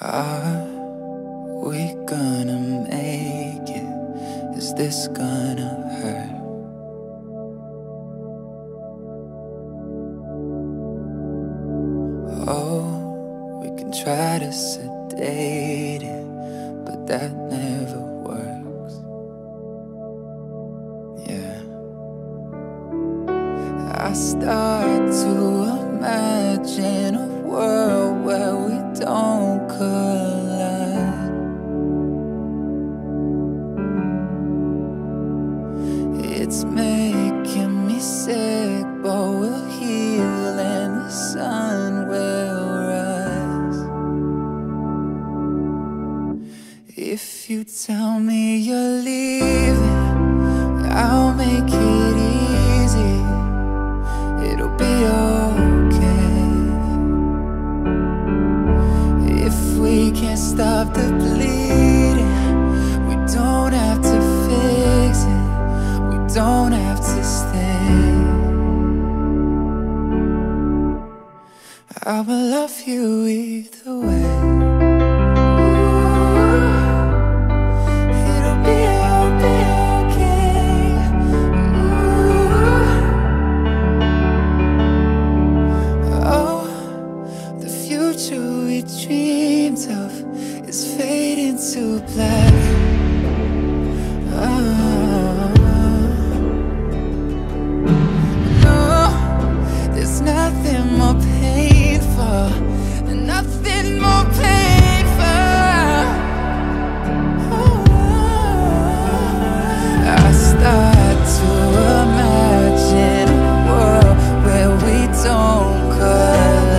Are we gonna make it? Is this gonna hurt? Oh, we can try to sedate it, but that never works. Yeah, I start to imagine a world where we don't collide. It's making me sick, but we'll heal and the sun will rise. If you tell me you're leaving, I'll make it easy. It'll be okay. If we can't stop the bleeding, we don't have to fix it. We don't have to stay. I will love you either way. It'll be okay. Oh, the future we dreamed of is fading to black. No, there's nothing more painful, nothing more painful. I start to imagine a world where we don't collide.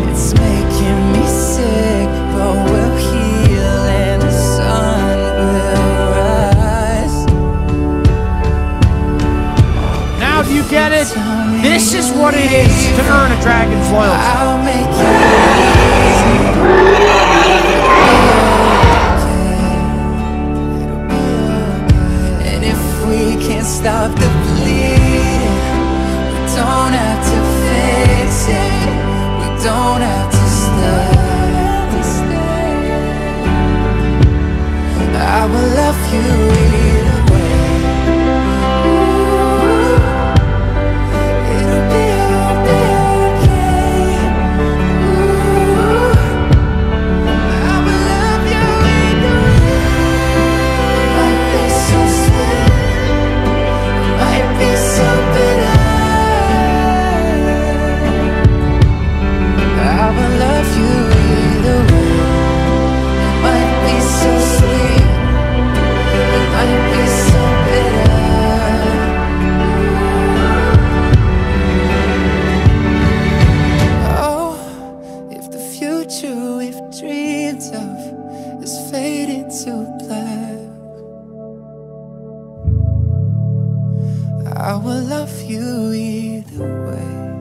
It's making me sick, but we'll heal and the sun will rise. Now do you get it? This is what it is to earn a dragon's loyalty. I'll make it easy. And if we can't stop the bleeding, we don't have to fix it. We don't have to stay. I will love you either way. It'll be okay. I will love you either way. It might be so sweet, it might be so bitter. I will love you either way. It might be so sweet, it might be so bitter. Oh, if the future we've dreamed of is fading to black, I will love you either way.